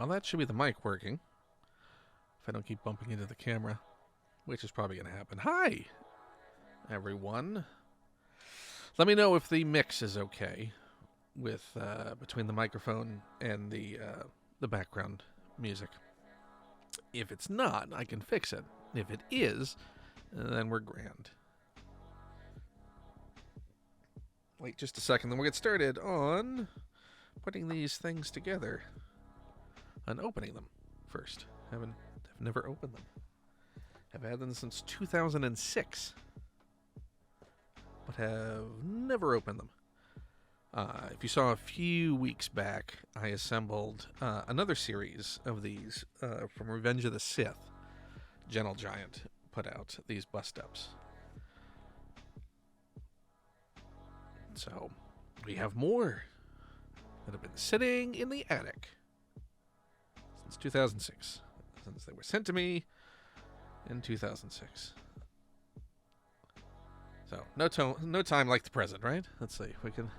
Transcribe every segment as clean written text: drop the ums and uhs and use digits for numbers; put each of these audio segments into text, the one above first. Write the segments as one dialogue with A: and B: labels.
A: now. That should be the mic working. If I don't keep bumping into the camera, which is probably going to happen. Hi, everyone. Let me know if the mix is okay with between the microphone and the background music. If it's not, I can fix it. If it is, then we're grand. Wait just a second, then we'll get started on putting these things together and opening them first. I've never opened them. I've had them since 2006, but have never opened them. If you saw a few weeks back, I assembled another series of these from Revenge of the Sith. Gentle Giant put out these bust-ups. So, we have more that have been sitting in the attic since 2006. Since they were sent to me in 2006. So, no time like the present, right? Let's see if we can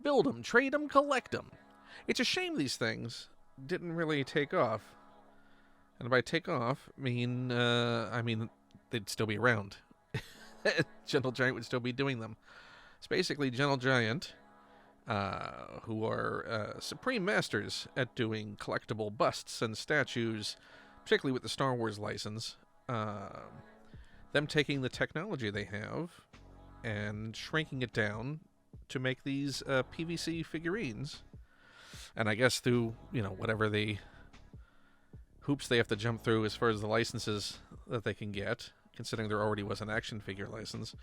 A: build them, trade them, collect them. It's a shame these things didn't really take off. And by take off, I mean they'd still be around. Gentle Giant would still be doing them. It's basically Gentle Giant, who are supreme masters at doing collectible busts and statues, particularly with the Star Wars license. Them taking the technology they have and shrinking it down to make these PVC figurines. And I guess through, whatever the hoops they have to jump through as far as the licenses that they can get, considering there already was an action figure license.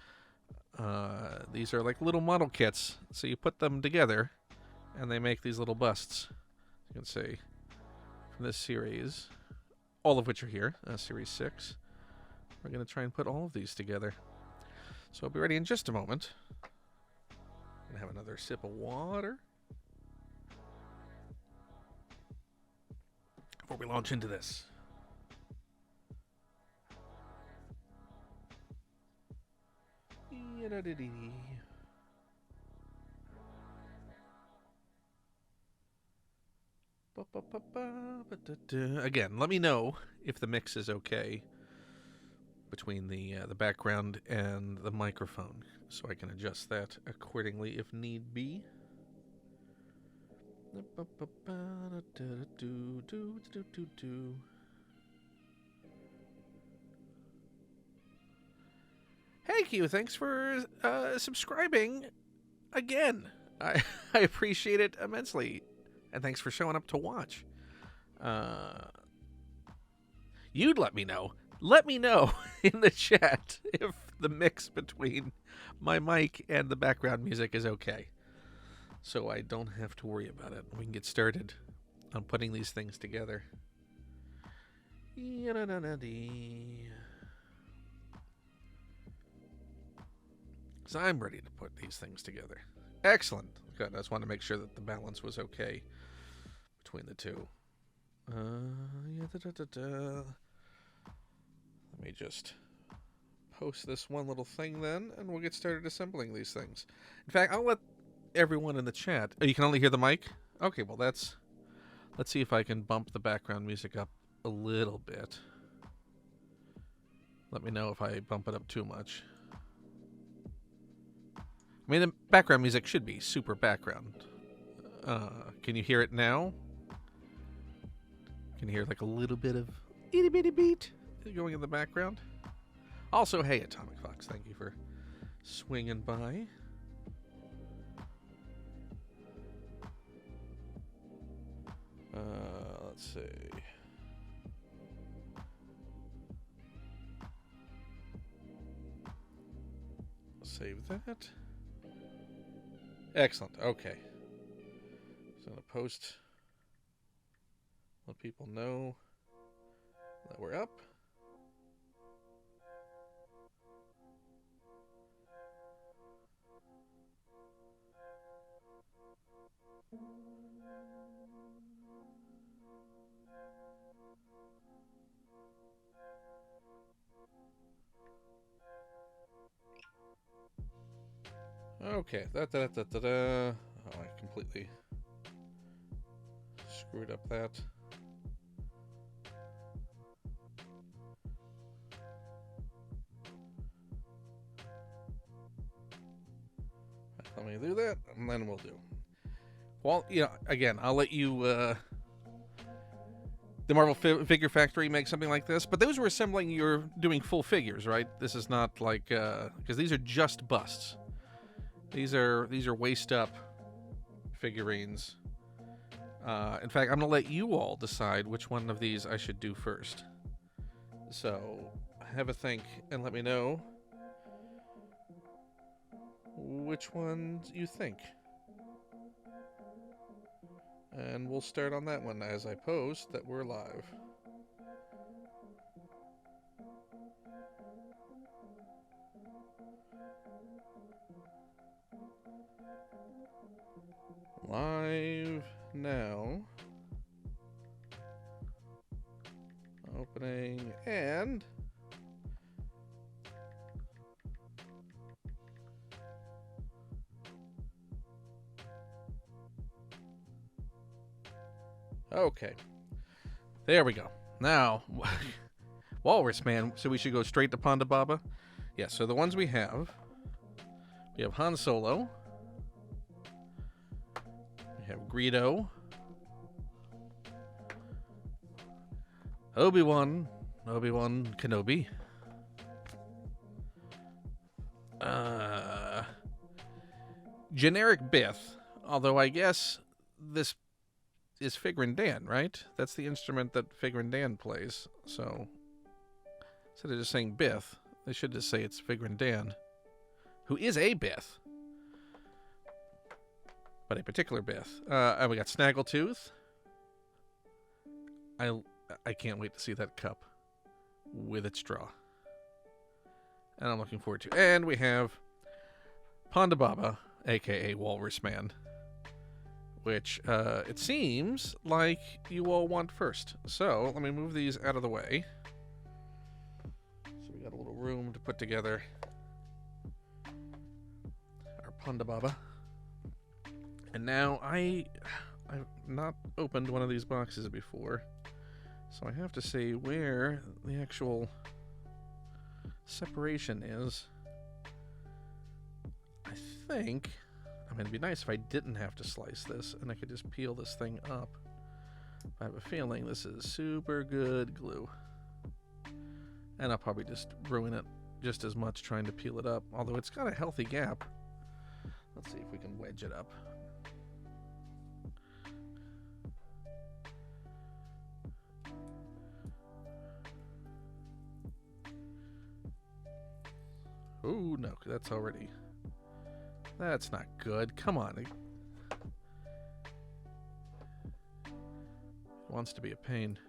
A: These are like little model kits, so you put them together and they make these little busts. You can see from this series, all of which are here, Series 6. We're going to try and put all of these together. So I'll be ready in just a moment. I'm going to have another sip of water before we launch into this. Again, let me know if the mix is okay between the background and the microphone, so I can adjust that accordingly if need be. Hey Q, thanks for subscribing again. I appreciate it immensely, and thanks for showing up to watch. You'd let me know. Let me know in the chat if the mix between my mic and the background music is okay, so I don't have to worry about it. We can get started on putting these things together. So I'm ready to put these things together. Excellent. Good. I just wanted to make sure that the balance was okay between the two. Let me just post this one little thing then, and we'll get started assembling these things. In fact, I'll let everyone in the chat... Oh, you can only hear the mic? Okay, well, let's see if I can bump the background music up a little bit. Let me know if I bump it up too much. I mean, the background music should be super background. Can you hear it now? Can you hear like a little bit of itty bitty beat going in the background? Also, hey, Atomic Fox, thank you for swinging by. Let's see. Save that. Excellent. Okay. So I'm going to post, let people know that we're up. Okay. Oh, I completely screwed up that. Let me do that, and then we'll do. Well, you know, again, I'll let you, the Marvel Figure Factory make something like this, but those were assembling, you're doing full figures, right? This is not like, because these are just busts. These are waist up figurines. In fact, I'm going to let you all decide which one of these I should do first. So, have a think and let me know which ones you think. And we'll start on that one as I post that we're live. Live now. Opening and... Okay. There we go. Now, Walrus Man, so we should go straight to Ponda Baba? Yeah, so the ones we have Han Solo, we have Greedo, Obi-Wan Kenobi, generic Bith, although I guess this is Figrin Dan, right? That's the instrument that Figrin Dan plays. So instead of just saying Bith, they should just say it's Figrin Dan, who is a Bith, but a particular Bith. And we got Snaggletooth. I can't wait to see that cup with its straw, and I'm looking forward to. And we have Ponda Baba, aka Walrus Man, which it seems like you all want first. So let me move these out of the way. So we got a little room to put together our Ponda Baba. And now I've not opened one of these boxes before, so I have to see where the actual separation is. I think, I mean, it'd be nice if I didn't have to slice this and I could just peel this thing up. I have a feeling this is super good glue. And I'll probably just ruin it just as much trying to peel it up, although it's got a healthy gap. Let's see if we can wedge it up. Oh, no, that's already... That's not good. Come on. It wants to be a pain.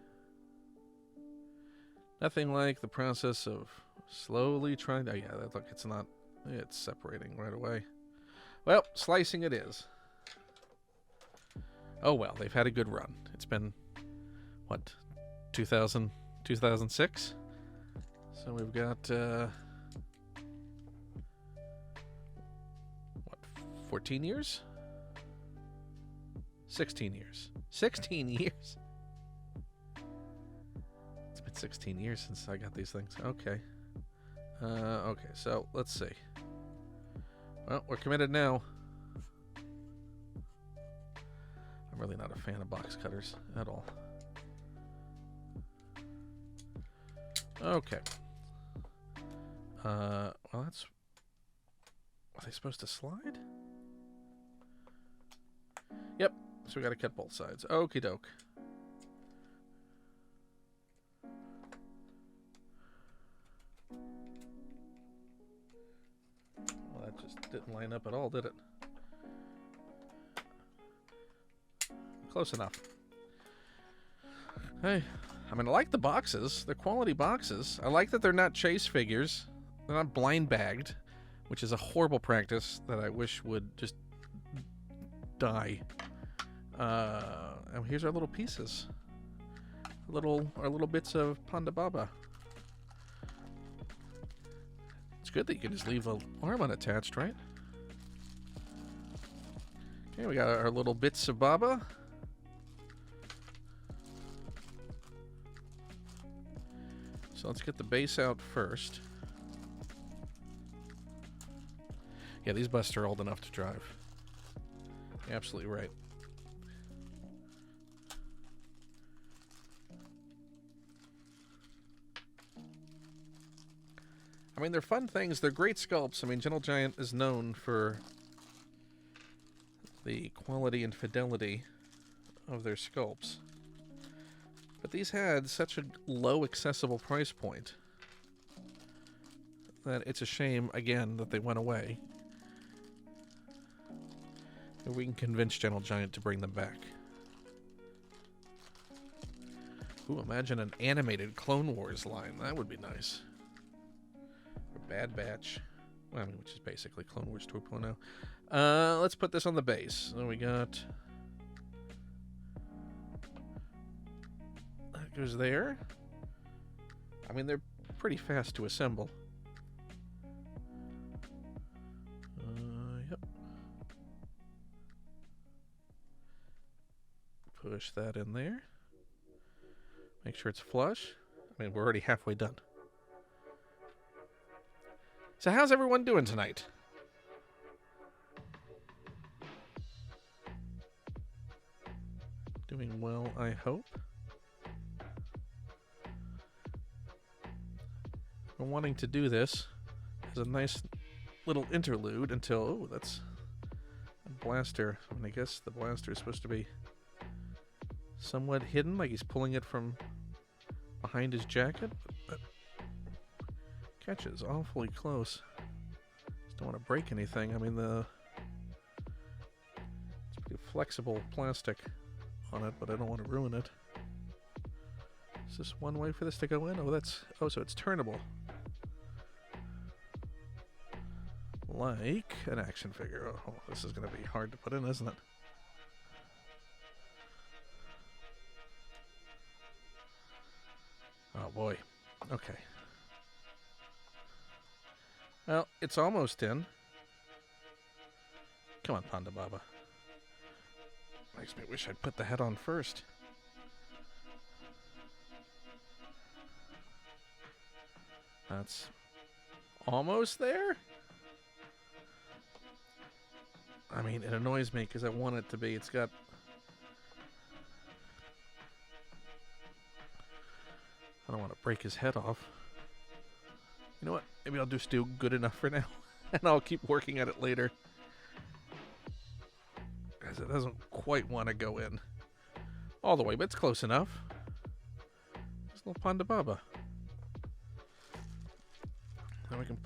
A: Nothing like the process of slowly trying to... Oh, yeah, look, it's not... It's separating right away. Well, slicing it is. Oh, well, they've had a good run. It's been, what, 2006? So we've got... 14 years? 16 years. 16 years? It's been 16 years since I got these things. Okay. Okay, so let's see. Well, we're committed now. I'm really not a fan of box cutters at all. Okay. Well, that's... Are they supposed to slide? Yep, so we gotta cut both sides. Okie doke. Well, that just didn't line up at all, did it? Close enough. Hey, I mean, I like the boxes. They're quality boxes. I like that they're not chase figures. They're not blind bagged, which is a horrible practice that I wish would just die. And here's our little pieces. Our little bits of Ponda Baba. It's good that you can just leave the arm unattached, right? Okay, we got our little bits of Baba. So let's get the base out first. Yeah, these busts are old enough to drive. You're absolutely right. I mean, they're fun things. They're great sculpts. I mean, Gentle Giant is known for the quality and fidelity of their sculpts. But these had such a low accessible price point that it's a shame, again, that they went away. If we can convince Gentle Giant to bring them back. Ooh, imagine an animated Clone Wars line. That would be nice. Or Bad Batch. Well, I mean, which is basically Clone Wars 2.0. Let's put this on the base. So we got... that goes there. I mean, they're pretty fast to assemble. Yep. Push that in there. Make sure it's flush. I mean, we're already halfway done. So how's everyone doing tonight? Doing well, I hope. I'm wanting to do this as a nice little interlude until... oh, that's a blaster. And I guess the blaster is supposed to be somewhat hidden, like he's pulling it from behind his jacket. But that catches awfully close. Just don't want to break anything. I mean, it's pretty flexible plastic on it, but I don't want to ruin it. Is this one way for this to go in? Oh, so it's turnable. Like an action figure. Oh, this is going to be hard to put in, isn't it? Oh boy. Okay. Well, it's almost in. Come on, Panda Baba. Makes me wish I'd put the head on first. That's almost there? I mean, it annoys me because I want it to be. It's got... I don't want to break his head off. You know what? Maybe I'll just do good enough for now. And I'll keep working at it later. Because it doesn't quite want to go in all the way, but it's close enough. There's a little Panda Baba. Now we can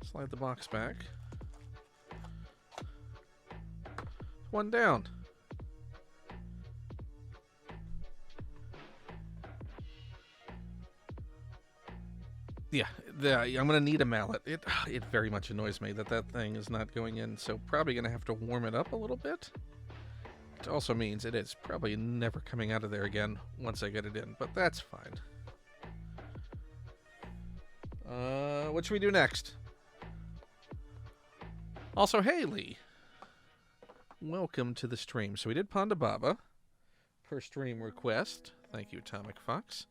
A: slide the box back. One down. Yeah, I'm going to need a mallet. It very much annoys me that thing is not going in, so probably going to have to warm it up a little bit. Which also means it is probably never coming out of there again once I get it in, but that's fine. What should we do next? Also, hey, Lee. Welcome to the stream. So we did Panda Baba per stream request. Thank you, Atomic Fox.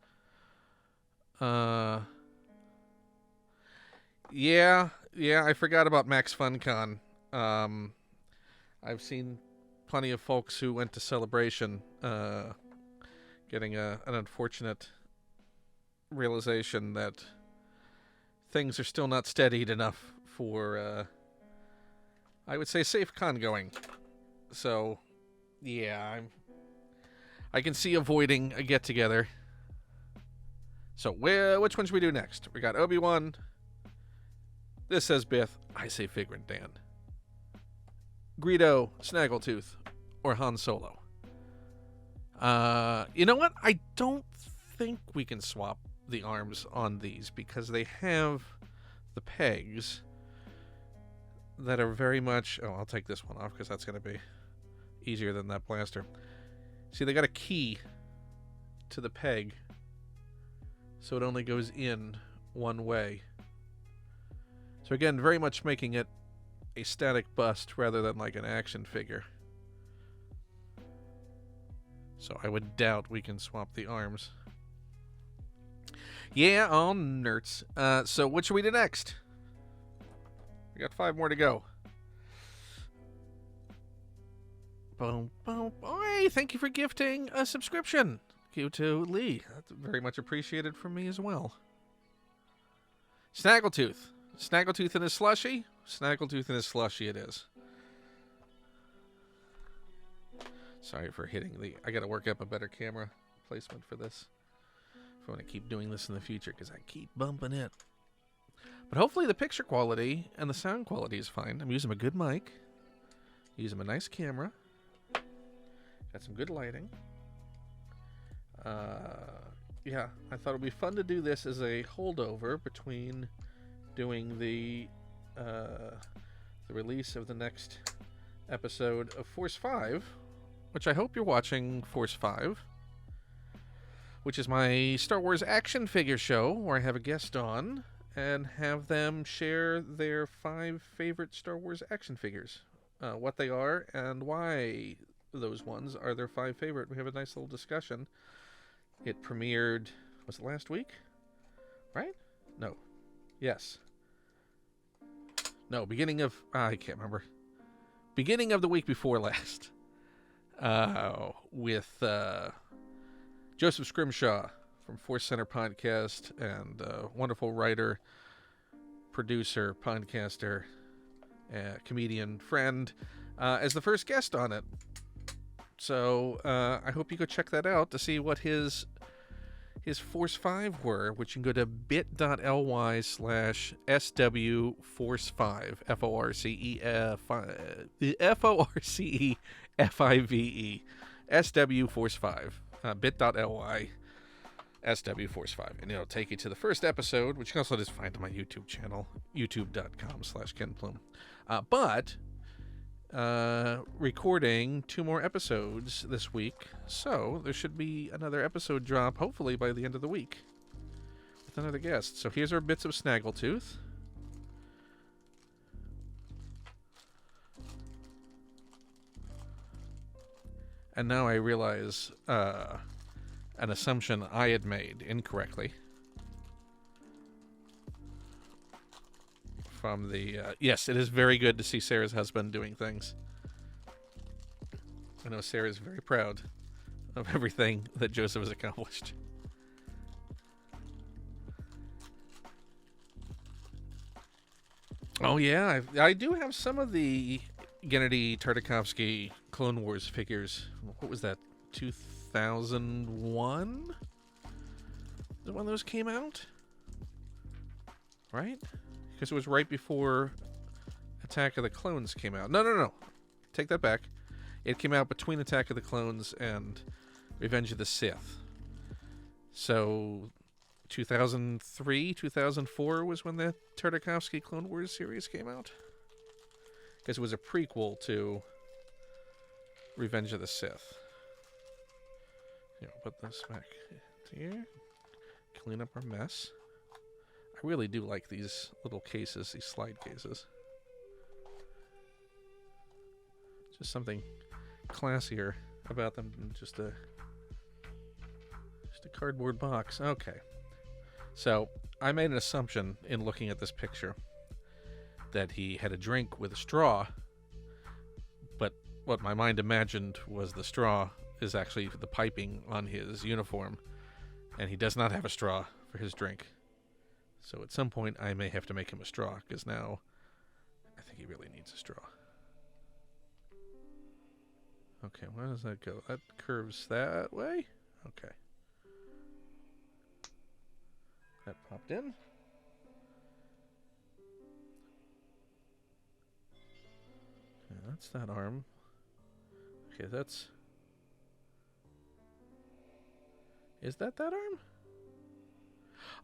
A: Yeah, I forgot about Max FunCon. I've seen plenty of folks who went to Celebration getting an unfortunate realization that things are still not steadied enough for, I would say, safe con going. So, yeah, I can see avoiding a get-together. So, which one should we do next? We got Obi-Wan. This says Biff. I say Figurant Dan. Greedo, Snaggletooth, or Han Solo. You know what? I don't think we can swap the arms on these because they have the pegs that are very much... oh, I'll take this one off because that's going to be easier than that blaster. See, they got a key to the peg, so it only goes in one way. So again, very much making it a static bust rather than like an action figure. So I would doubt we can swap the arms. Yeah, all nerds. So what should we do next? We got 5 more to go. Boom, boom. Hey, thank you for gifting a subscription. Thank you to Lee. That's very much appreciated from me as well. Snaggletooth. Snaggletooth in his slushy? Snaggletooth in his slushy it is. Sorry for hitting the... I gotta work up a better camera placement for this. If I want to keep doing this in the future, because I keep bumping it. But hopefully the picture quality and the sound quality is fine. I'm using a good mic. Using a nice camera. Got some good lighting. Yeah, I thought it would be fun to do this as a holdover between doing the release of the next episode of Force 5, which I hope you're watching Force 5, which is my Star Wars action figure show where I have a guest on and have them share their 5 favorite Star Wars action figures, what they are and why those ones are their 5 favorite. We have a nice little discussion. It premiered, was it last week? Right? No. Yes. No, beginning of, I can't remember. Beginning of the week before last. With Joseph Scrimshaw from Force Center Podcast and wonderful writer, producer, podcaster, comedian, friend, as the first guest on it. So I hope you go check that out to see what his Force 5 were, which you can go to bit.ly/SWForce5, FORCEFIVE, SW Force 5, bit.ly SWForce5, and it'll take you to the first episode, which you can also just find on my YouTube channel, youtube.com/KenPlume. But recording 2 more episodes this week, so there should be another episode drop hopefully by the end of the week with another guest. So here's our bits of Snaggletooth. And now I realize an assumption I had made incorrectly from the... yes, it is very good to see Sarah's husband doing things. I know Sarah is very proud of everything that Joseph has accomplished. Oh yeah, I do have some of the Gennady Tartakovsky Clone Wars figures. What was that? 2001? Is it when those came out? Right? Because it was right before Attack of the Clones came out. No. Take that back. It came out between Attack of the Clones and Revenge of the Sith. So 2003, 2004 was when the Tartakovsky Clone Wars series came out. Because it was a prequel to Revenge of the Sith. Here, we'll put this back here. Clean up our mess. I really do like these little cases, these slide cases. Just something classier about them than just a cardboard box. Okay. So, I made an assumption in looking at this picture that he had a drink with a straw, but what my mind imagined was the straw is actually the piping on his uniform, and he does not have a straw for his drink. So at some point I may have to make him a straw, because now I think he really needs a straw. Okay, where does that go? That curves that way? Okay. That popped in. Okay, that's that arm. Okay, that's... Is that arm?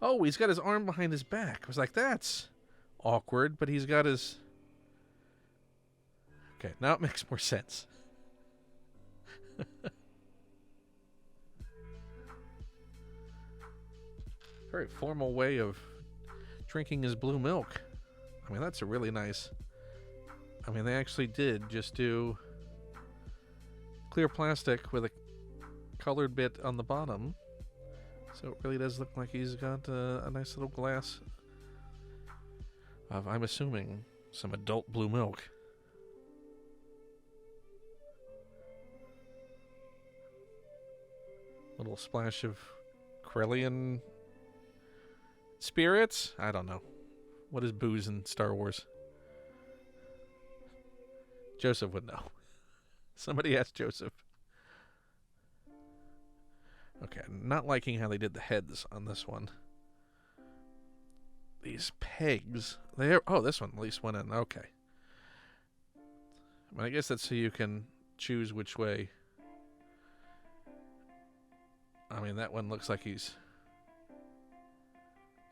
A: Oh, he's got his arm behind his back. I was like, that's awkward, but he's got his... Okay, now it makes more sense. Very formal way of drinking his blue milk. I mean, that's a really nice... I mean, they actually did just do clear plastic with a colored bit on the bottom So it really does look like he's got a nice little glass of, I'm assuming, some adult blue milk. Little splash of Corellian spirits? I don't know. What is booze in Star Wars? Joseph would know. Somebody ask Joseph. Okay, not liking how they did the heads on this one. These pegs. Oh, this one at least went in. Okay. I guess that's so you can choose which way. I mean, that one looks like he's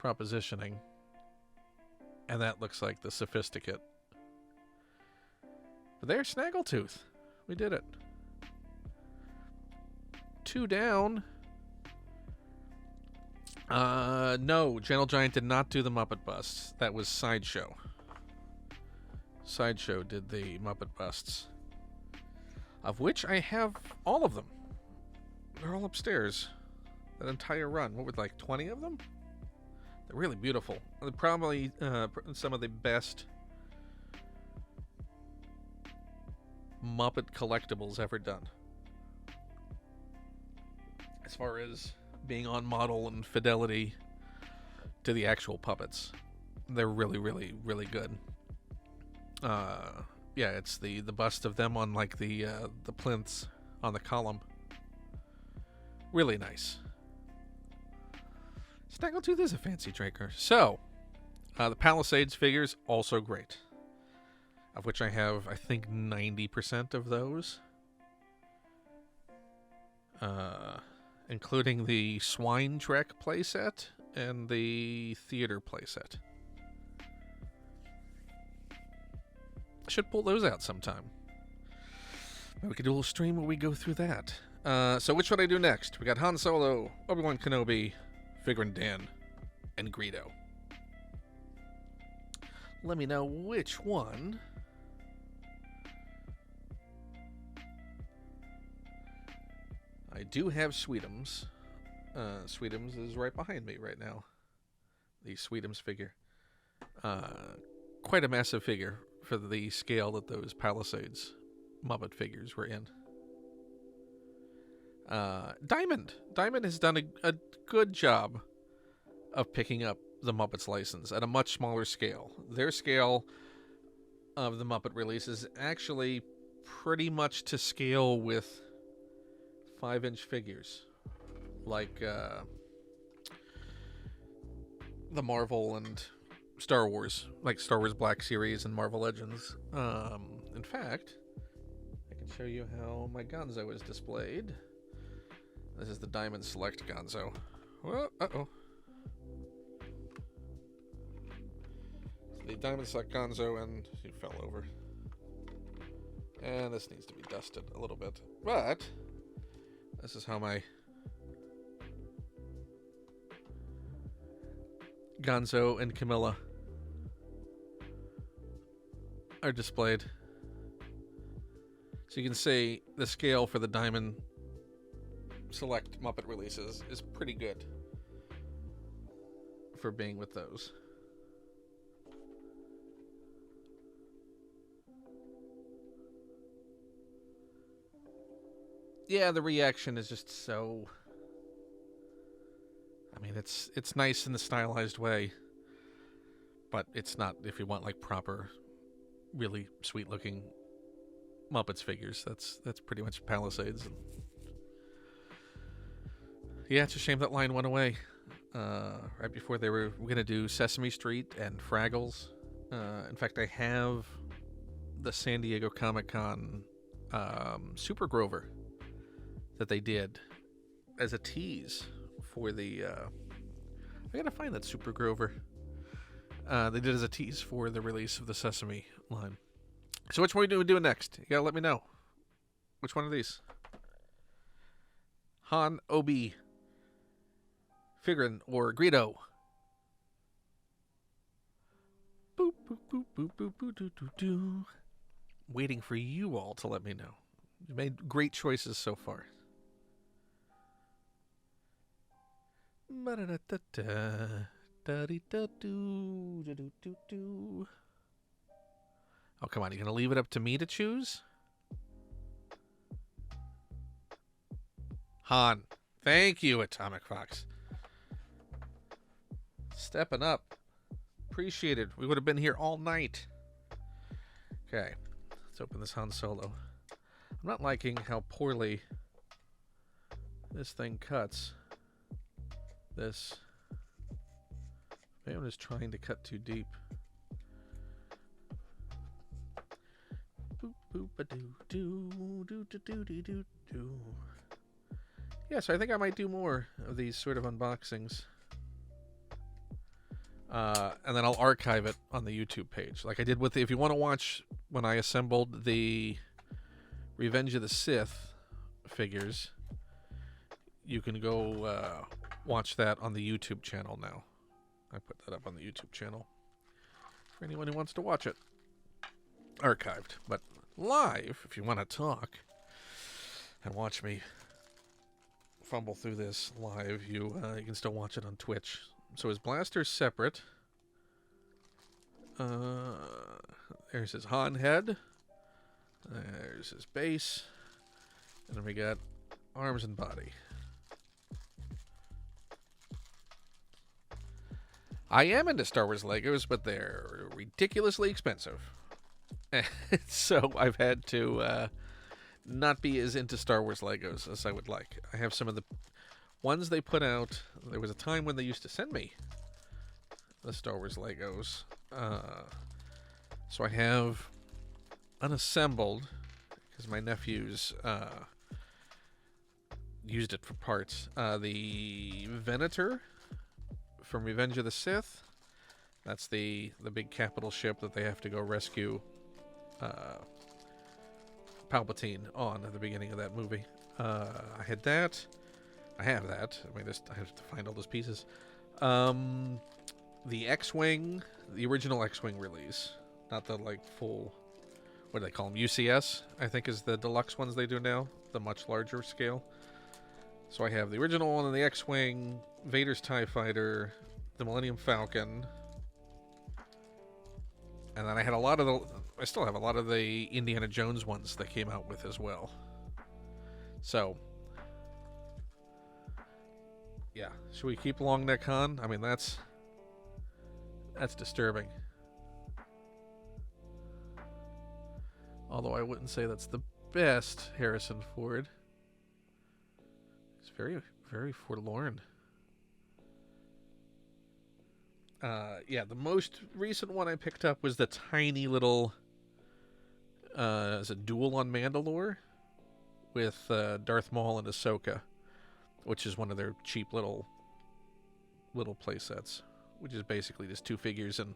A: propositioning. And that looks like the sophisticate. But there's Snaggletooth. We did it. 2 down. No, Gentle Giant did not do the Muppet busts. That was Sideshow. Sideshow did the Muppet busts. Of which I have all of them. They're all upstairs. That entire run. What were like 20 of them? They're really beautiful. They're probably some of the best Muppet collectibles ever done. As far as being on model and fidelity to the actual puppets. They're really, really, really good. Yeah, it's the bust of them on like the plinths on the column. Really nice. Snaggletooth is a fancy drinker. So, the Palisades figures, also great. Of which I have, I think, 90% of those. Including the Swine Trek playset and the Theater playset. I should pull those out sometime. Maybe we could do a little stream where we go through that. So which would I do next? We got Han Solo, Obi-Wan Kenobi, Figrin Dan, and Greedo. Let me know which one. I do have Sweetums. Sweetums is right behind me right now. The Sweetums figure. Quite a massive figure for the scale that those Palisades Muppet figures were in. Diamond. Diamond has done a good job of picking up the Muppets license at a much smaller scale. Their scale of the Muppet release is actually pretty much to scale with 5-inch figures. Like the Marvel and Star Wars. Like Star Wars Black Series and Marvel Legends. In fact, I can show you how my Gonzo is displayed. This is the Diamond Select Gonzo. Well, uh-oh. The Diamond Select Gonzo, and he fell over. And this needs to be dusted a little bit. But this is how my Gonzo and Camilla are displayed. So you can see the scale for the Diamond Select Muppet releases is pretty good for being with those. Yeah, the reaction is just so... I mean, it's nice in the stylized way, but it's not if you want like proper, really sweet-looking Muppets figures. That's pretty much Palisades. Yeah, it's a shame that line went away right before they were going to do Sesame Street and Fraggles. In fact, I have the San Diego Comic-Con Super Grover that they did as a tease for the... I gotta find that Super Grover. They did as a tease for the release of the Sesame line. So which one are we doing next? You gotta let me know. Which one of these? Han, Obi, Figrin, or Greedo? Boop, boop, boop, boop, boop, boop, doo, doo, doo. Waiting for you all to let me know. You've made great choices so far. Ba-da-da-da-da. Da-dee-da-doo. Da-doo-doo-doo. Oh, come on. You're going to leave it up to me to choose? Han. Thank you, Atomic Fox. Stepping up. Appreciate it. We would have been here all night. Okay. Let's open this Han Solo. I'm not liking how poorly this thing cuts. This. Maybe I'm just trying to cut too deep. Boop boop a doo doo doo doo doo doo doo doo. Yeah, so I think I might do more of these sort of unboxings. And then I'll archive it on the YouTube page. Like I did with if you want to watch when I assembled the Revenge of the Sith figures, you can go watch that on the YouTube channel now. I put that up on the YouTube channel for anyone who wants to watch it. Archived. But live, if you want to talk and watch me fumble through this live, you can still watch it on Twitch. So his blaster's separate. There's his Han head. There's his base. And then we got arms and body. I am into Star Wars Legos, but they're ridiculously expensive. So I've had to not be as into Star Wars Legos as I would like. I have some of the ones they put out. There was a time when they used to send me the Star Wars Legos. So I have unassembled, because my nephews used it for parts. The Venator from Revenge of the Sith. That's the big capital ship that they have to go rescue Palpatine on at the beginning of that movie. I had that. I have that. I mean, I have to find all those pieces. The X-Wing, the original X-Wing release. Not the, like, full... What do they call them? UCS, I think, is the deluxe ones they do now. The much larger scale. So I have the original one of the X-Wing, Vader's TIE Fighter, the Millennium Falcon. And then I had a lot of the... I still have a lot of the Indiana Jones ones that came out with as well. So... yeah. Should we keep Long Neck Han? I mean, that's disturbing. Although I wouldn't say that's the best Harrison Ford. He's very, very forlorn. Yeah, the most recent one I picked up was the tiny little... is a duel on Mandalore with Darth Maul and Ahsoka, which is one of their cheap little play sets, which is basically just two figures and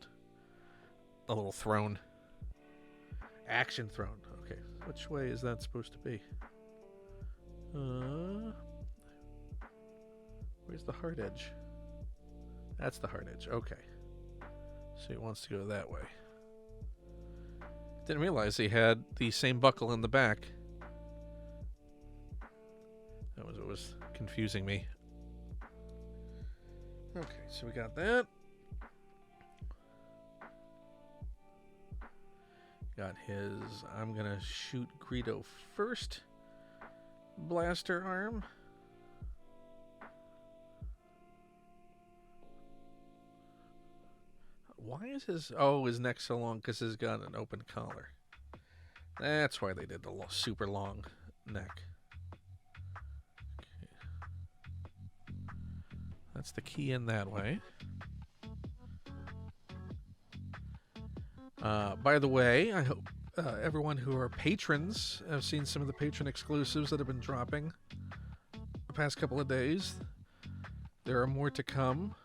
A: a little throne. Action throne. Okay, which way is that supposed to be? Where's the hard edge? That's the hard edge. Okay. So he wants to go that way. Didn't realize he had the same buckle in the back. That was what was confusing me. Okay, so we got that. Got his, I'm gonna shoot Greedo first, blaster arm. Why is his neck so long? Because he's got an open collar. That's why they did the super long neck. Okay. That's the key in that way. By the way, I hope everyone who are patrons have seen some of the patron exclusives that have been dropping the past couple of days. There are more to come.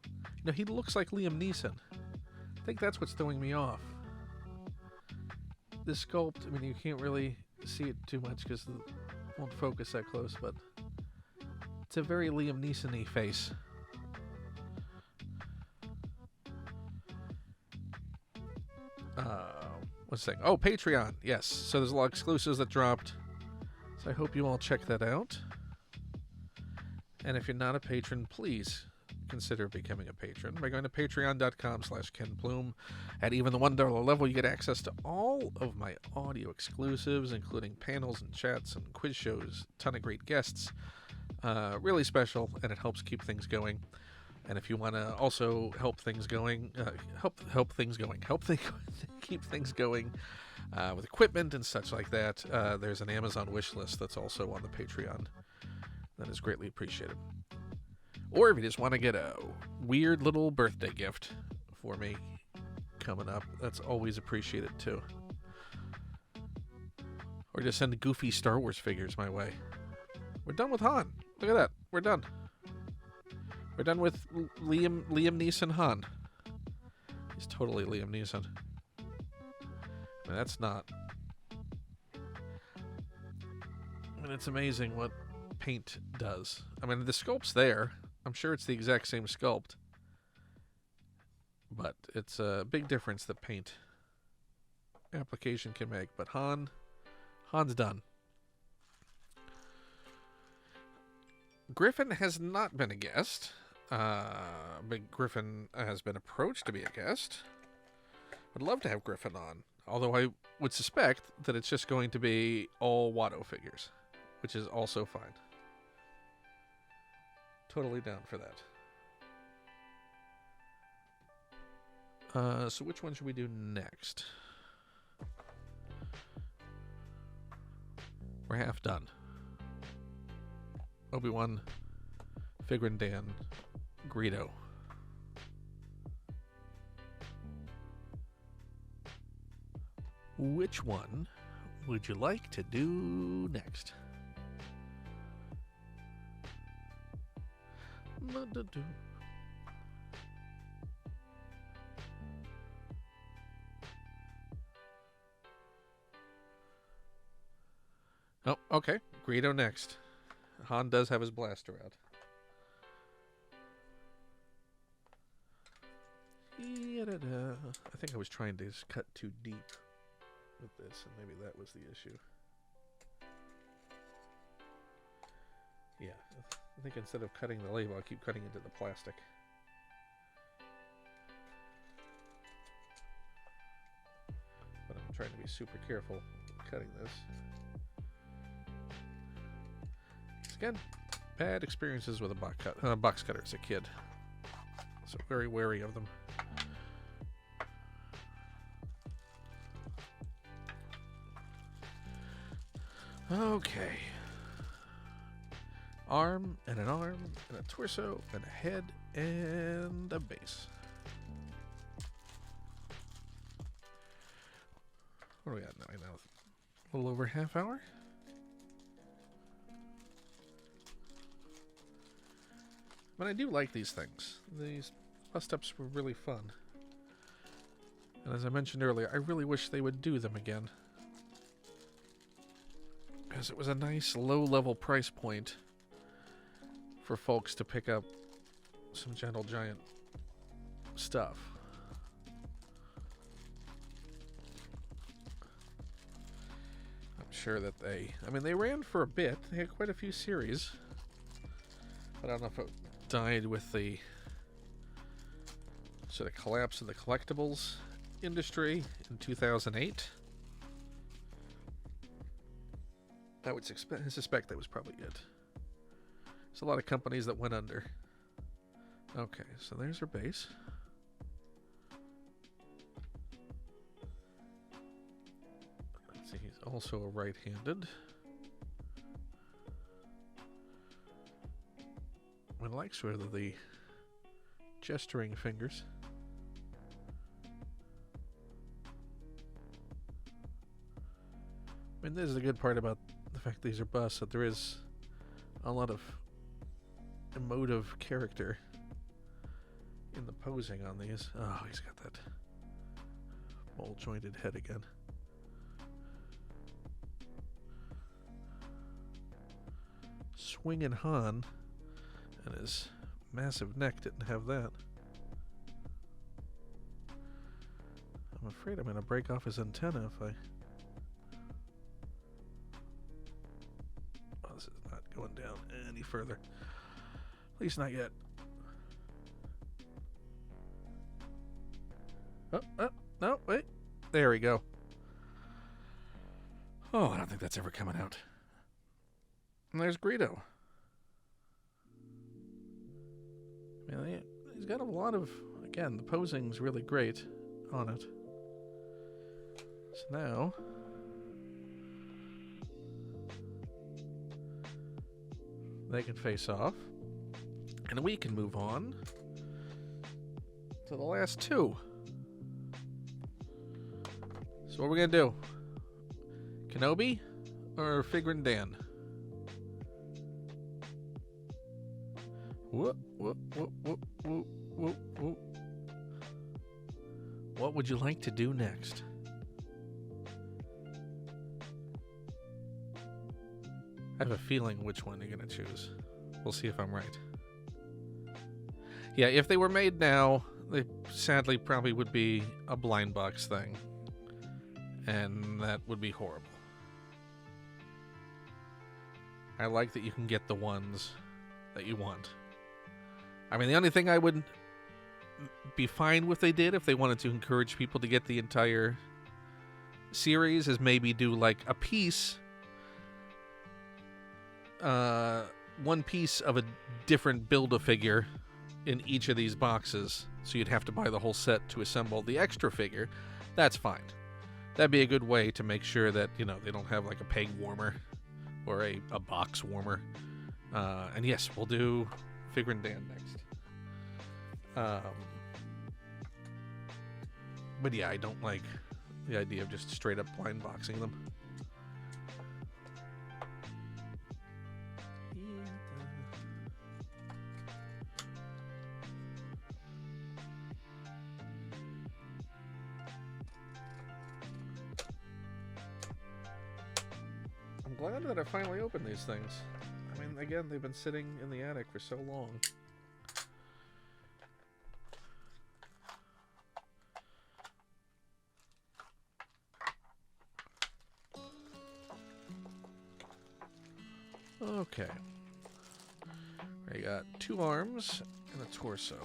A: You know, he looks like Liam Neeson. I think that's what's throwing me off. This sculpt, I mean, you can't really see it too much because it won't focus that close, but it's a very Liam Neeson-y face. What's the thing? Oh, Patreon. Yes. So there's a lot of exclusives that dropped. So I hope you all check that out. And if you're not a patron, please consider becoming a patron by going to patreon.com/KenPlume. At even the $1 level, you get access to all of my audio exclusives, including panels and chats and quiz shows, a ton of great guests. Really special, and it helps keep things going. And if you want to also help things going, keep things going with equipment and such like that, there's an Amazon wish list that's also on the Patreon. That is greatly appreciated. Or if you just want to get a weird little birthday gift for me coming up, that's always appreciated too. Or just send goofy Star Wars figures my way. We're done with Han. Look at that. We're done. We're done with Liam Neeson Han. He's totally Liam Neeson. I mean, that's not... I mean, it's amazing what paint does. I mean, the sculpt's there. I'm sure it's the exact same sculpt. But it's a big difference that paint application can make. But Han's done. Griffin has not been a guest. But Griffin has been approached to be a guest. I'd love to have Griffin on. Although I would suspect that it's just going to be all Watto figures. Which is also fine. Totally down for that. So which one should we do next? We're half done. Obi-Wan, Figrin Dan, Greedo. Which one would you like to do next? Oh, okay. Greedo next. Han does have his blaster out. I think I was trying to just cut too deep with this, and maybe that was the issue. Yeah, I think instead of cutting the label, I'll keep cutting into the plastic. But I'm trying to be super careful cutting this. Again, bad experiences with a box cutter as a kid. So very wary of them. Okay. Arm, and an arm, and a torso, and a head, and a base. What do we got now? A little over half hour? But I do like these things. These bust-ups were really fun. And as I mentioned earlier, I really wish they would do them again. Because it was a nice low-level price point for folks to pick up some Gentle Giant stuff. I'm sure that they ran for a bit. They had quite a few series. But I don't know if it died with the sort of collapse of the collectibles industry in 2008. I would suspect that was probably it. There's a lot of companies that went under. Okay, so there's her base. Let's see, he's also a right-handed. I like sort of the gesturing fingers. I mean, this is the good part about the fact these are busts, that there is a lot of emotive character in the posing on these. Oh, he's got that ball-jointed head again. Swinging Han, and his massive neck didn't have that. I'm afraid I'm going to break off his antenna if I... Oh, this is not going down any further. Please not yet. Oh, no, wait. There we go. Oh, I don't think that's ever coming out. And there's Greedo. I mean, he's got a lot of... Again, the posing's really great on it. So now... they can face off. And we can move on to the last two. So what are we going to do? Kenobi or Figrin Dan? Whoop, whoop, whoop, whoop, whoop, whoop, whoop. What would you like to do next? I have a feeling which one you're going to choose. We'll see if I'm right. Yeah, if they were made now, they sadly probably would be a blind box thing. And that would be horrible. I like that you can get the ones that you want. I mean, the only thing I would be fine with they did, if they wanted to encourage people to get the entire series, is maybe do like a piece, one piece of a different Build-A-Figure in each of these boxes, so you'd have to buy the whole set to assemble the extra figure. That's fine. That'd be a good way to make sure that, you know, they don't have like a peg warmer or a box warmer. And yes, we'll do Figrin Dan next. But yeah, I don't like the idea of just straight up blind boxing them. I'm glad that I finally opened these things. I mean, again, they've been sitting in the attic for so long. Okay. I got 2 arms and a torso.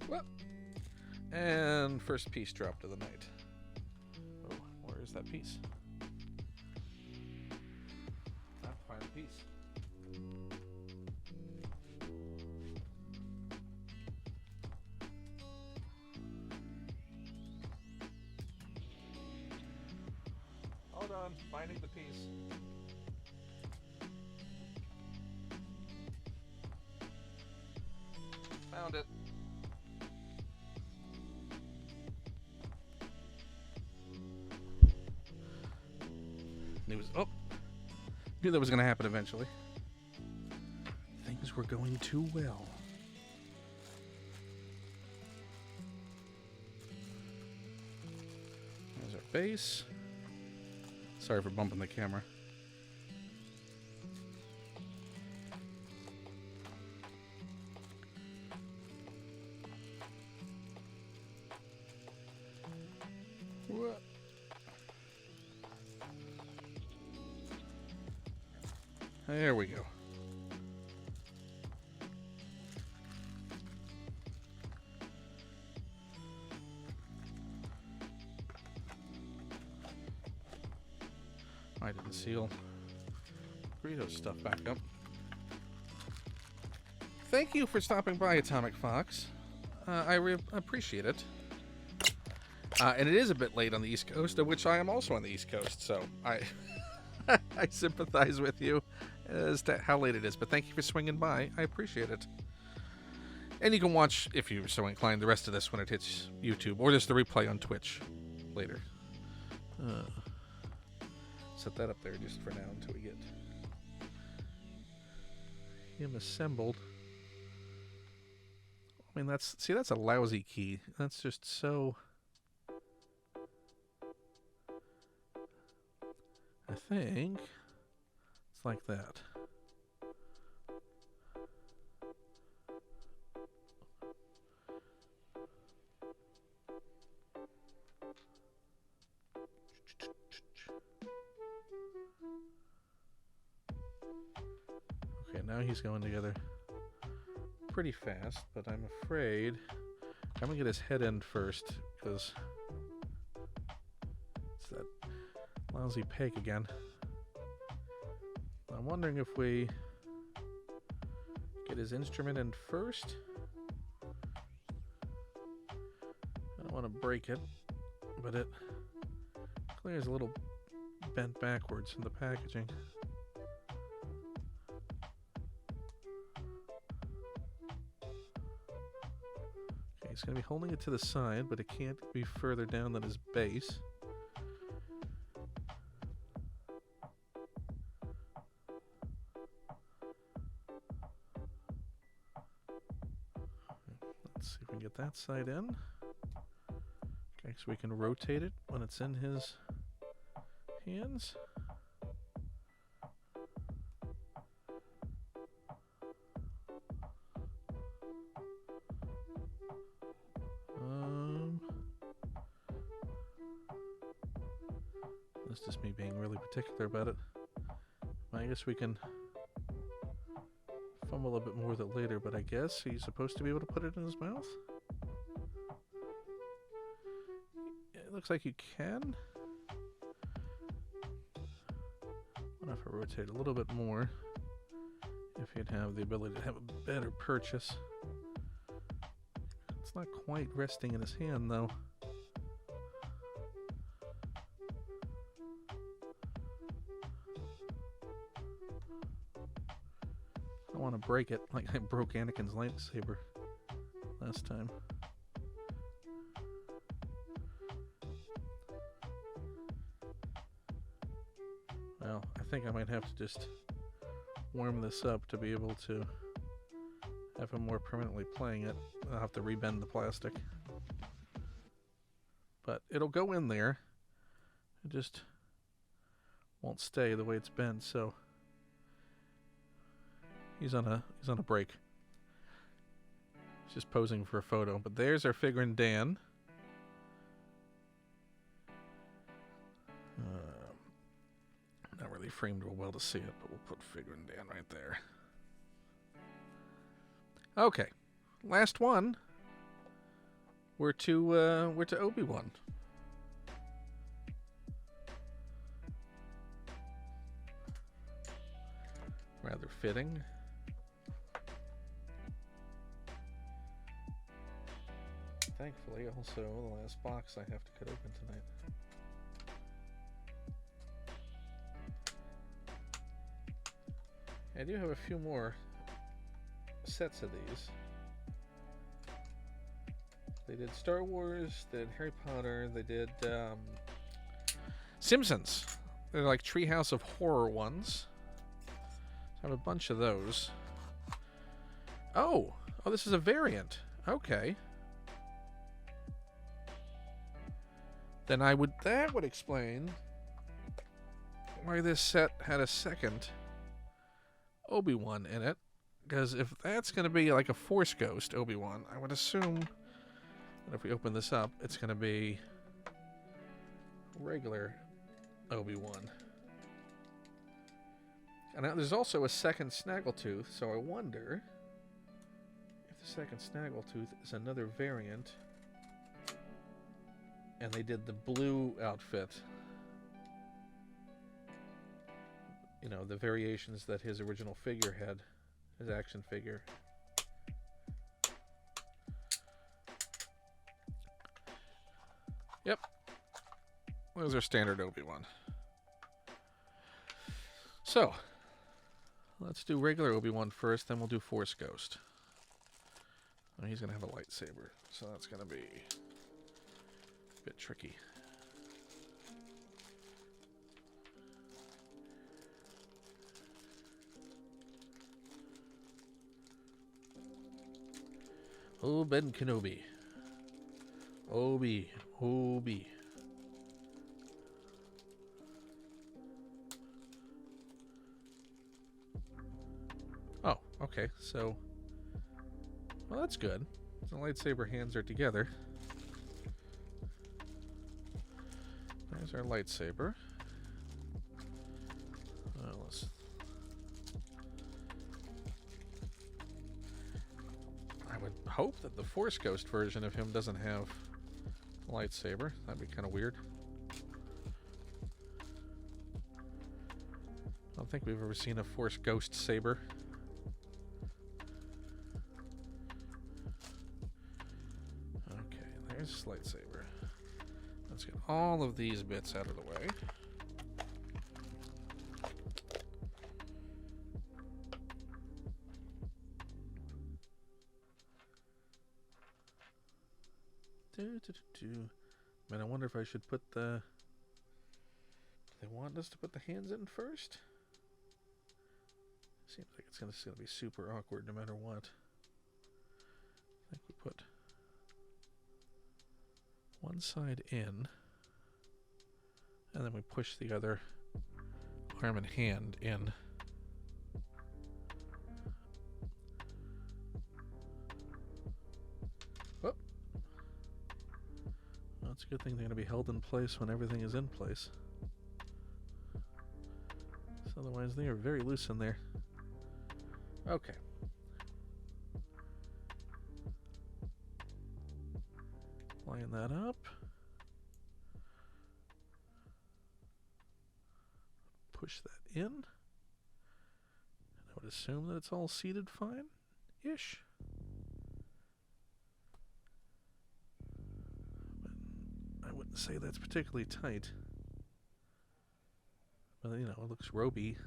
A: Well, and first piece dropped of the night. Oh, where is that piece? I have to find the piece. Hold on, finding the piece. Found it. Knew that was going to happen eventually. Things were going too well. There's our base. Sorry for bumping the camera. What? There we go. I didn't seal Greedo's stuff back up. Thank you for stopping by, Atomic Fox. I appreciate it. And it is a bit late on the East Coast, of which I am also on the East Coast, so I I sympathize with you as to how late it is, but thank you for swinging by. I appreciate it. And you can watch, if you're so inclined, the rest of this when it hits YouTube, or just the replay on Twitch later. Set that up there just for now until we get him assembled. I mean, that's a lousy key. That's just so... I think it's like that. now he's going together pretty fast, but I'm afraid I'm gonna get his head in first because it's that lousy peg again. I'm wondering if we get his instrument in first. I don't want to break it, but it clearly is a little bent backwards in the packaging. Okay, he's going to be holding it to the side, but it can't be further down than his base. Let's see if we can get that side in. Okay, so we can rotate it when it's in his hands. That's just me being really particular about it. I guess we can fumble a bit more with it later, but I guess he's supposed to be able to put it in his mouth? It looks like you can. What if I rotate a little bit more? If you'd have the ability to have a better purchase. It's not quite resting in his hand, though. I don't want to break it like I broke Anakin's lightsaber last time. Well, I think I might have to just warm this up to be able to have him more permanently playing it. I'll have to rebend the plastic. But it'll go in there. It just won't stay the way it's bent, so he's on a break. He's just posing for a photo. But there's our figure Dan. Not really framed real well to see it, but we'll put figure Dan right there. Okay, last one. We're to Obi-Wan. Rather fitting. Thankfully, also the last box I have to cut open tonight. I do have a few more sets of these. They did Star Wars, they did Harry Potter, they did Simpsons. They're like Treehouse of Horror ones. I have a bunch of those. Oh, this is a variant. Okay. Then that would explain why this set had a second Obi-Wan in it, because if that's going to be like a Force Ghost Obi-Wan, I would assume that if we open this up, it's going to be regular Obi-Wan. And now there's also a second Snaggletooth, so I wonder if the second Snaggletooth is another variant, and they did the blue outfit. You know, the variations that his original figure had, his action figure. Yep. Those are standard Obi-Wan. So, let's do regular Obi-Wan first, then we'll do Force Ghost. Oh, he's going to have a lightsaber, so that's going to be a bit tricky. Oh, Ben Kenobi. Obi. Oh, okay, so... Well, that's good. The lightsaber hands are together. There's our lightsaber. hope that the Force Ghost version of him doesn't have a lightsaber. That'd be kind of weird. I don't think we've ever seen a Force Ghost saber. Okay, there's his lightsaber. Let's get all of these bits out of the way. Man, I wonder if I should put the... Do they want us to put the hands in first? Seems like it's gonna be super awkward no matter what. I think we put one side in, and then we push the other arm and hand in. Oh. Well, it's a good thing they're going to be held in place when everything is in place. So otherwise they are very loose in there. Okay. Line that up. Push that in. And I would assume that it's all seated fine-ish. But I wouldn't say that's particularly tight. But, you know, it looks ropey.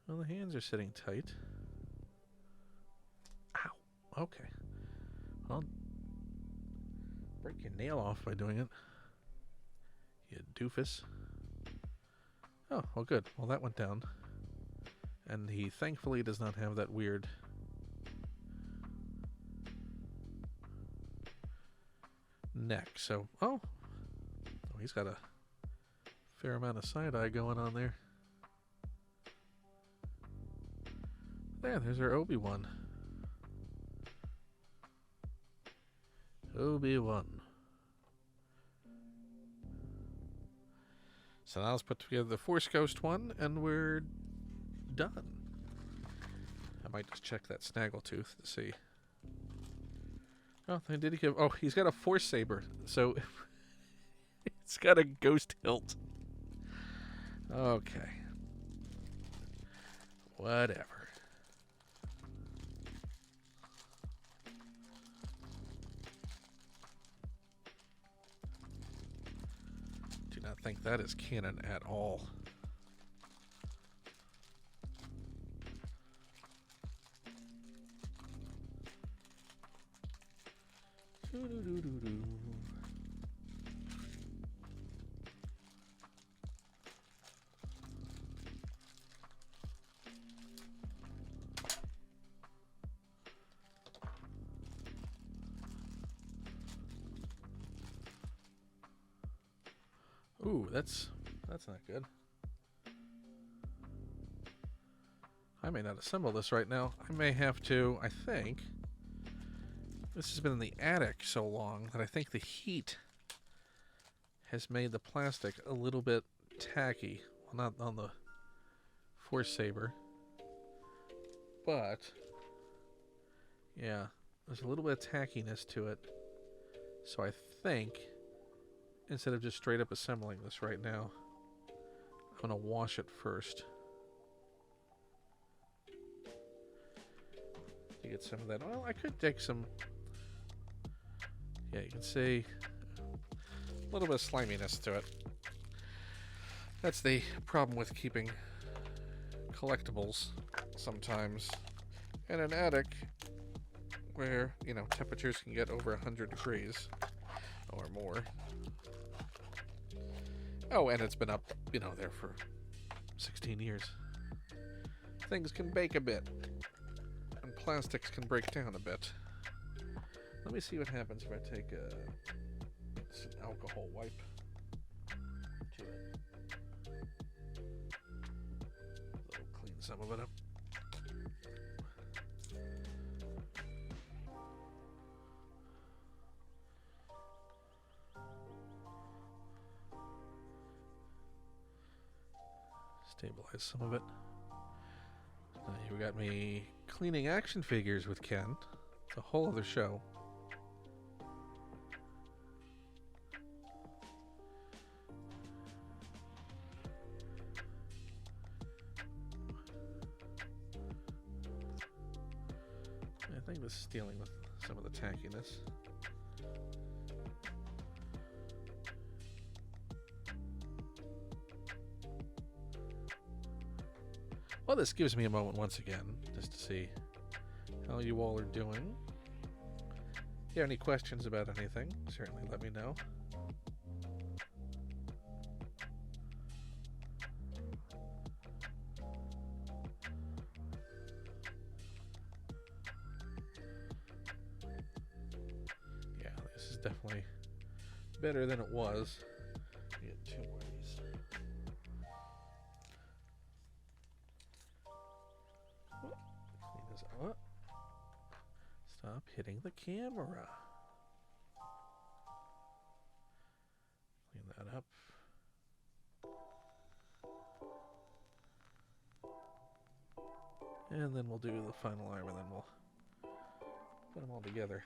A: Well, the hands are sitting tight. Ow. Okay. Well, break your nail off by doing it. You doofus. Oh, well, good. Well, that went down. And he thankfully does not have that weird neck. So, oh, he's got a fair amount of side-eye going on there. There's our Obi-Wan. Obi-Wan. So now let's put together the Force Ghost one, and we're done. I might just check that snaggletooth to see. Oh, did he give... Oh, he's got a Force Saber, so it's got a ghost hilt. Okay. Whatever. Do not think that is canon at all. Ooh, that's not good. I may not assemble this right now. I may have to, I think. This has been in the attic so long that I think the heat has made the plastic a little bit tacky. Well, not on the Force Saber. But, yeah, there's a little bit of tackiness to it. So I think, instead of just straight up assembling this right now, I'm going to wash it first. To get some of that. Well, I could take some... Yeah, you can see a little bit of sliminess to it. That's the problem with keeping collectibles sometimes in an attic where, you know, temperatures can get over 100 degrees or more. Oh, and it's been up, you know, there for 16 years. Things can bake a bit, and plastics can break down a bit. Let me see what happens if I take an alcohol wipe to it. That'll clean some of it up. Stabilize some of it. Now you got me cleaning action figures with Ken. It's a whole other show. I think this is dealing with some of the tackiness. Well, this gives me a moment once again, just to see how you all are doing. If you have any questions about anything, certainly let me know. Yeah, this is definitely better than it was. Get two more of these. Clean this up. Stop hitting the camera. Clean that up. And then we'll do the final arm, and then we'll put them all together.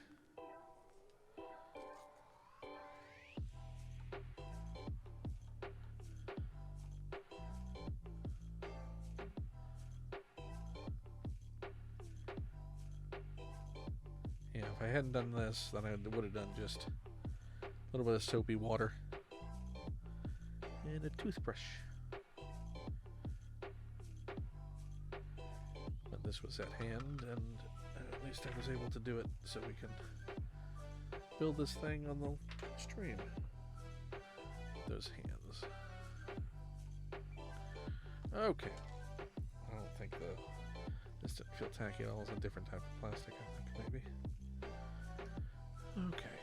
A: Yeah, if I hadn't done this, then I would have done just a little bit of soapy water and a toothbrush. But this was at hand, and at least I was able to do it so we can build this thing on the stream. Those hands. Okay. I don't think this didn't feel tacky at all. It's a different type of plastic, I think, maybe. Okay.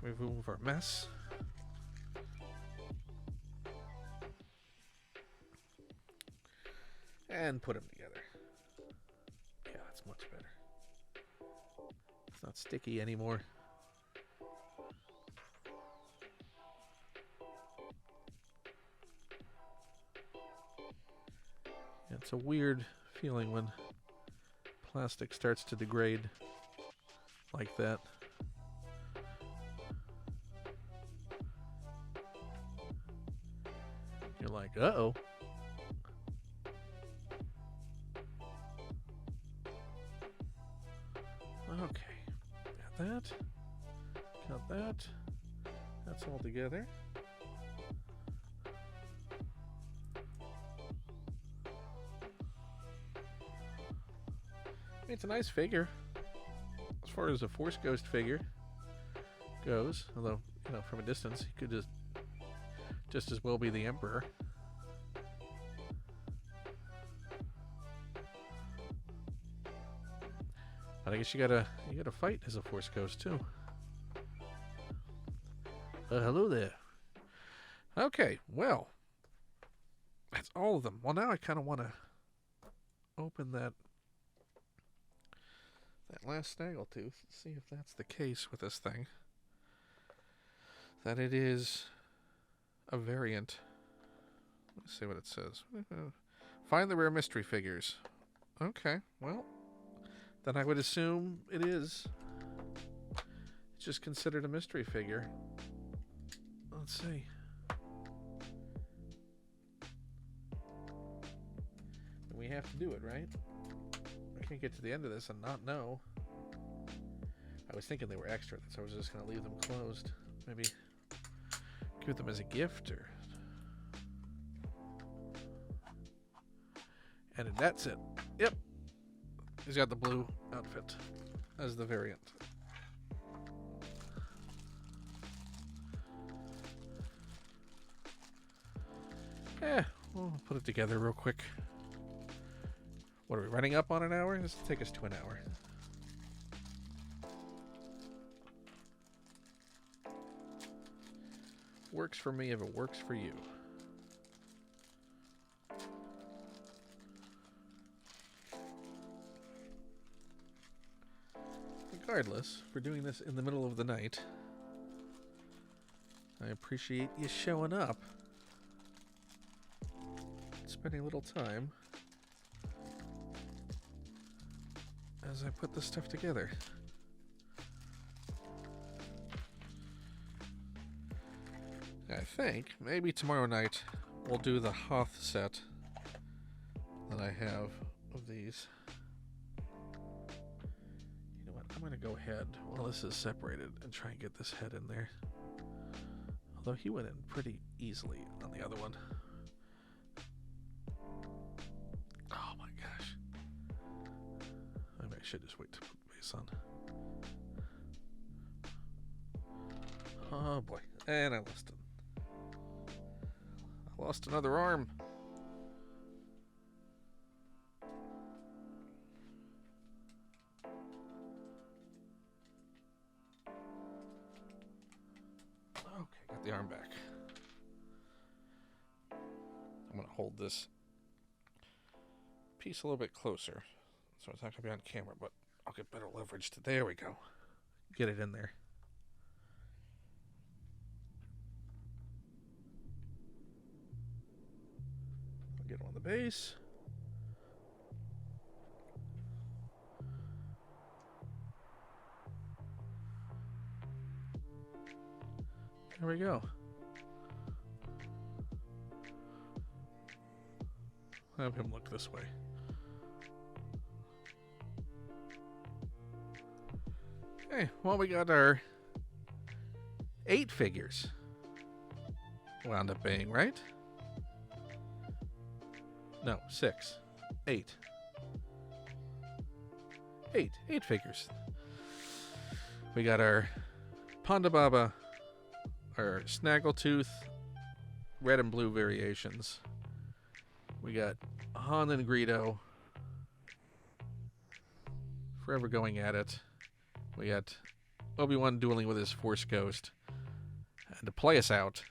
A: Remove our mess. And put them together. Yeah, that's much better. It's not sticky anymore. It's a weird feeling when plastic starts to degrade like that. You're like, uh-oh. Okay. Got that. Got that. That's all together. It's a nice figure as far as a Force Ghost figure goes, although, you know, from a distance he could just as well be the Emperor. But I guess you gotta fight as a Force Ghost too. Hello there. Okay, well, that's all of them. Well, now I kind of want to open that last snaggletooth and see if that's the case with this thing. That it is a variant. Let's see what it says. Find the rare mystery figures. Okay, well, then I would assume it is. It's just considered a mystery figure. Let's see. We have to do it, right? I can't get to the end of this and not know. I was thinking they were extra, so I was just going to leave them closed. Maybe give them as a gift, or... And that's it. Yep. He's got the blue outfit as the variant. Yeah, we'll put it together real quick. What are we running up on an hour? This will take us to an hour. Works for me if it works for you. Regardless, for doing this in the middle of the night, I appreciate you showing up, spending a little time as I put this stuff together. I think maybe tomorrow night we'll do the Hoth set that I have of these. You know what? I'm going to go ahead while this is separated and try and get this head in there. Although he went in pretty easily on the other one. Oh my gosh. Maybe I should just wait to put the base on. Oh boy. And I lost it. I lost another arm. Okay, got the arm back. I'm going to hold this piece a little bit closer, so it's not going to be on camera, but I'll get better leverage to, there we go. Get it in there. I'll get on the base. There we go. Have him look this way. Okay, well, we got our 8 figures. Wound up being, right? No, 6. 8. 8 figures. We got our Ponda Baba, our Snaggletooth, red and blue variations. We got Han and Greedo, forever going at it. We got Obi-Wan dueling with his Force Ghost. And to play us out,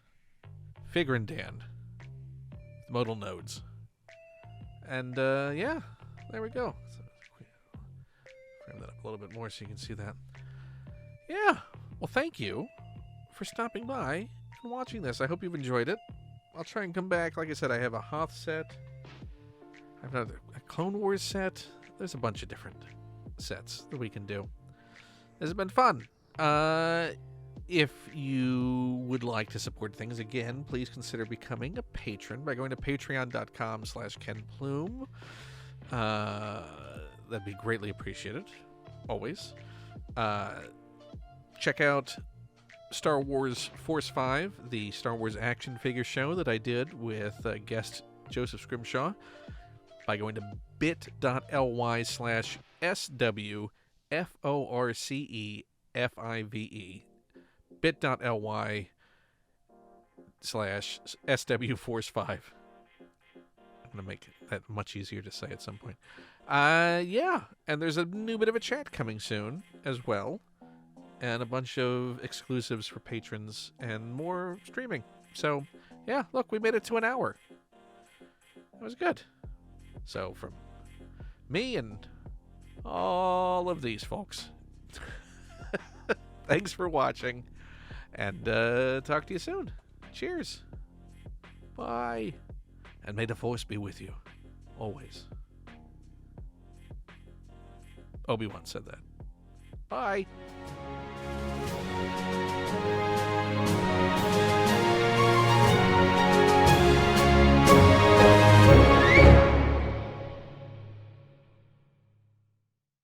A: Figure and Dan, modal nodes. And yeah, there we go. So, frame that up a little bit more so you can see that. Yeah, well, thank you for stopping by and watching this. I hope you've enjoyed it. I'll try and come back. Like I said, I have a Hoth set. I have a Clone Wars set. There's a bunch of different sets that we can do. This has been fun. If you would like to support things, again, please consider becoming a patron by going to patreon.com/KenPlume. That'd be greatly appreciated. Always. Check out Star Wars Force 5, the Star Wars action figure show that I did with guest Joseph Scrimshaw, by going to bit.ly/SWFORCEFIVE. bit.ly/SWForce5. I'm going to make that much easier to say at some point. Yeah, and there's a new bit of a chat coming soon as well. And a bunch of exclusives for patrons and more streaming. So, yeah, look, we made it to an hour. It was good. So, from me and all of these folks, thanks for watching. And talk to you soon. Cheers. Bye. And may the Force be with you. Always. Obi-Wan said that. Bye.